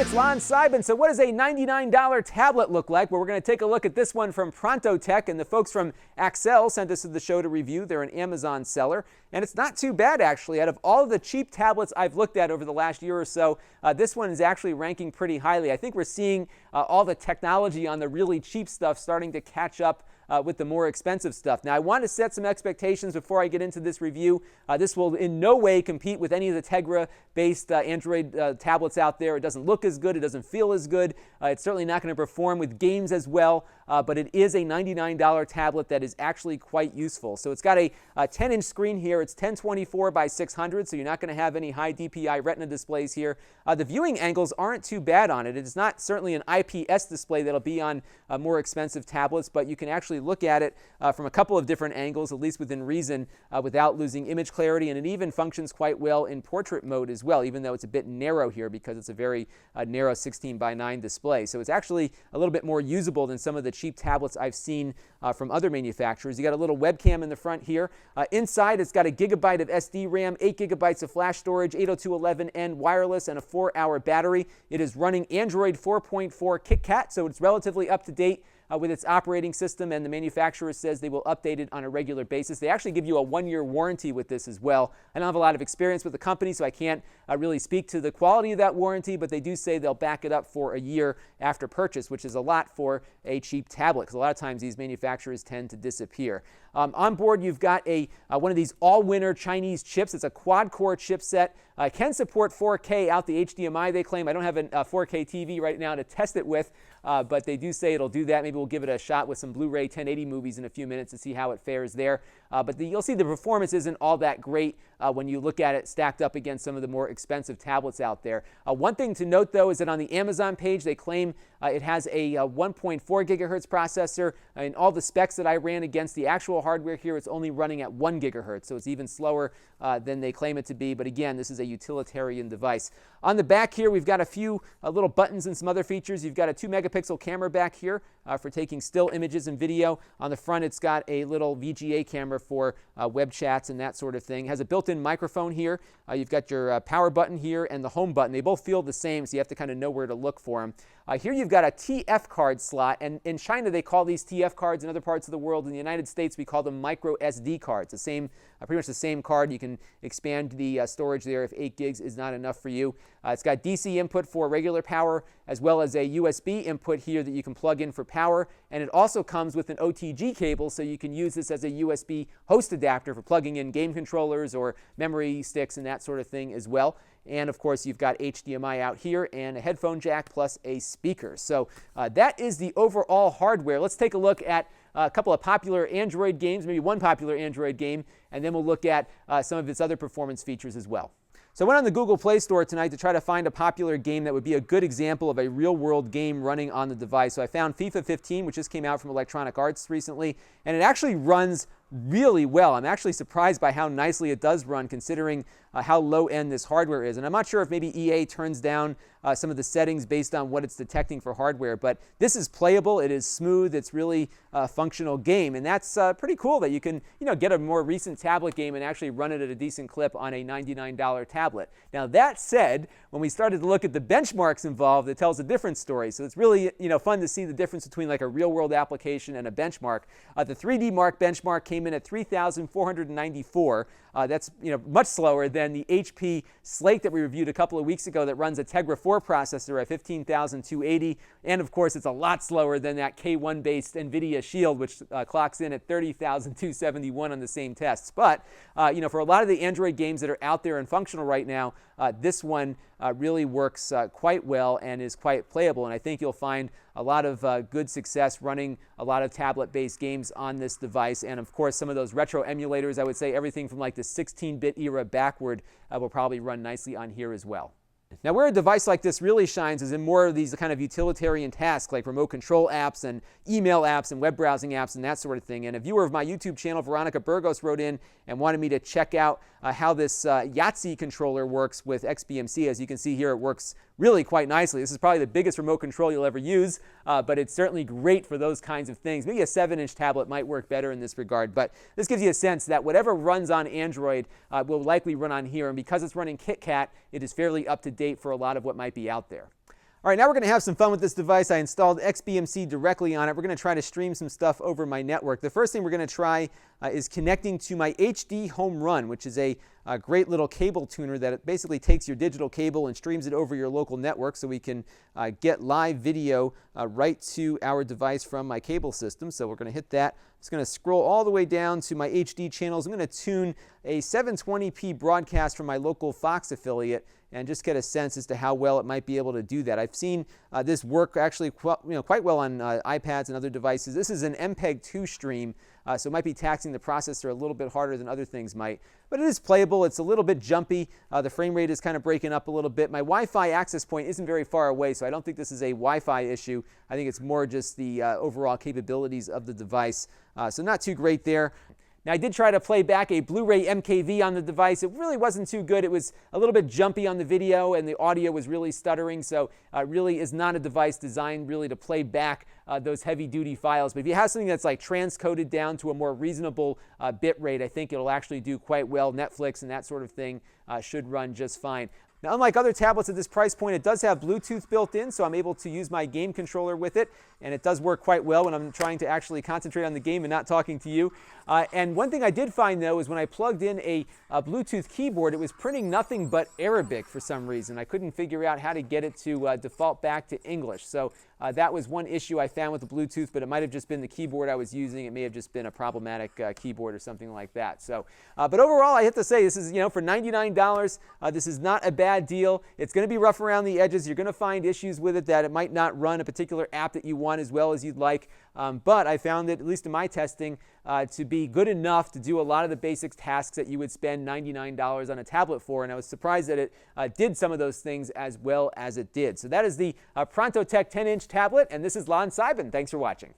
it's Lon.TV. So what does a $99 tablet look like? Well, we're going to take a look at this one from Prontotec, and the folks from Axel sent us to the show to review. They're an Amazon seller, and it's not too bad, actually. Out of all of the cheap tablets I've looked at over the last year or so, this one is actually ranking pretty highly. I think we're seeing all the technology on the really cheap stuff starting to catch up with the more expensive stuff. Now, I want to set some expectations before I get into this review. This will in no way compete with any of the Tegra-based Android tablets out there. It doesn't look as good. It doesn't feel as good. It's certainly not going to perform with games as well, but it is a $99 tablet that is actually quite useful. So it's got a 10-inch screen here. It's 1024 by 600, so you're not going to have any high DPI Retina displays here. The viewing angles aren't too bad on it. It's not certainly an IPS display that'll be on more expensive tablets, but you can actually look at it from a couple of different angles, at least within reason, without losing image clarity, and it even functions quite well in portrait mode as well, even though it's a bit narrow here because it's a very narrow 16 by 9 display. So it's actually a little bit more usable than some of the cheap tablets I've seen from other manufacturers. You got a little webcam in the front here. Inside, it's got a gigabyte of SD RAM, 8 gigabytes of flash storage, 802.11n wireless, and a 4-hour battery. It is running Android 4.4 KitKat, so it's relatively up to date with its operating system, and the manufacturer says they will update it on a regular basis. They actually give you a 1-year warranty with this as well. I don't have a lot of experience with the company, so I can't really speak to the quality of that warranty, but they do say they'll back it up for a year after purchase, which is a lot for a cheap tablet, because a lot of times these manufacturers tend to disappear. On board, you've got one of these allwinner Chinese chips. It's a quad-core chipset. It can support 4K out the HDMI, they claim. I don't have a 4K TV right now to test it with, but they do say it'll do that. Maybe we'll give it a shot with some Blu-ray 1080 movies in a few minutes to see how it fares there. But you'll see the performance isn't all that great when you look at it stacked up against some of the more expensive tablets out there. One thing to note, though, is that on the Amazon page, they claim it has a 1.4 gigahertz processor. In all the specs that I ran against the actual hardware here, it's only running at 1 gigahertz, so it's even slower than they claim it to be. But again, this is a utilitarian device. On the back here, we've got a few little buttons and some other features. You've got a 2-megapixel camera back here for taking still images and video. On the front, it's got a little VGA camera for web chats and that sort of thing. It has a built-in microphone here. You've got your power button here and the home button. They both feel the same, so you have to kind of know where to look for them. Here you've got a TF card slot, and in China they call these TF cards. In other parts of the world, in the United States, we call them MicroSD cards. The same, pretty much the same card. You can expand the storage there if 8 gigs is not enough for you. It's got DC input for regular power, as well as a USB input here that you can plug in for power, and it also comes with an OTG cable, so you can use this as a USB host adapter for plugging in game controllers or memory sticks and that sort of thing as well. And of course, you've got HDMI out here and a headphone jack plus a speaker. So that is the overall hardware. Let's take a look at a couple of popular Android games, maybe one popular Android game, and then we'll look at some of its other performance features as well. So I went on the Google Play Store tonight to try to find a popular game that would be a good example of a real-world game running on the device. So I found FIFA 15, which just came out from Electronic Arts recently, and it actually runs really well. I'm actually surprised by how nicely it does run, considering how low-end this hardware is. And I'm not sure if maybe EA turns down some of the settings based on what it's detecting for hardware, but this is playable. It is smooth. It's really a functional game, and that's pretty cool that you can, get a more recent tablet game and actually run it at a decent clip on a $99 tablet. Now, that said, when we started to look at the benchmarks involved, it tells a different story. So it's really, fun to see the difference between like a real-world application and a benchmark. The 3D Mark benchmark came in at 3,494. That's much slower than the HP Slate that we reviewed a couple of weeks ago that runs a Tegra 4 processor at 15,280. And of course, it's a lot slower than that K1-based NVIDIA Shield, which clocks in at 30,271 on the same tests. But for a lot of the Android games that are out there and functional right now, this one really works quite well and is quite playable. And I think you'll find a lot of good success running a lot of tablet-based games on this device. And of course, some of those retro emulators, I would say everything from like the 16-bit era backward will probably run nicely on here as well. Now, where a device like this really shines is in more of these kind of utilitarian tasks like remote control apps and email apps and web browsing apps and that sort of thing. And a viewer of my YouTube channel, Veronica Burgos, wrote in and wanted me to check out how this Yatze controller works with XBMC. As you can see here, it works really quite nicely. This is probably the biggest remote control you'll ever use, but it's certainly great for those kinds of things. Maybe a 7-inch tablet might work better in this regard, but this gives you a sense that whatever runs on Android will likely run on here, and because it's running KitKat, it is fairly up to date for a lot of what might be out there. All right, now we're going to have some fun with this device. I installed XBMC directly on it. We're going to try to stream some stuff over my network. The first thing we're going to try is connecting to my HD Homerun, which is a great little cable tuner that basically takes your digital cable and streams it over your local network so we can get live video right to our device from my cable system. So we're going to hit that. I'm just going to scroll all the way down to my HD channels. I'm going to tune a 720p broadcast from my local Fox affiliate and just get a sense as to how well it might be able to do that. I've seen this work actually quite well on iPads and other devices. This is an MPEG-2 stream, so it might be taxing the processor a little bit harder than other things might. But it is playable. It's a little bit jumpy. The frame rate is kind of breaking up a little bit. My Wi-Fi access point isn't very far away, so I don't think this is a Wi-Fi issue. I think it's more just the overall capabilities of the device. So not too great there. Now, I did try to play back a Blu-ray MKV on the device. It really wasn't too good. It was a little bit jumpy on the video, and the audio was really stuttering, so it really is not a device designed really to play back those heavy-duty files. But if you have something that's like transcoded down to a more reasonable bit rate, I think it'll actually do quite well. Netflix and that sort of thing should run just fine. Now, unlike other tablets at this price point, it does have Bluetooth built in, so I'm able to use my game controller with it, and it does work quite well when I'm trying to actually concentrate on the game and not talking to you. And one thing I did find, though, is when I plugged in a Bluetooth keyboard, it was printing nothing but Arabic for some reason. I couldn't figure out how to get it to default back to English. So that was one issue I found with the Bluetooth, but it might have just been the keyboard I was using. It may have just been a problematic keyboard or something like that. So, but overall, I have to say, this is, for $99, this is not a bad deal. It's going to be rough around the edges. You're going to find issues with it that it might not run a particular app that you want as well as you'd like. But I found it, at least in my testing, to be good enough to do a lot of the basic tasks that you would spend $99 on a tablet for, and I was surprised that it did some of those things as well as it did. So that is the Prontotec 10-inch tablet, and this is Lon.TV. Thanks for watching.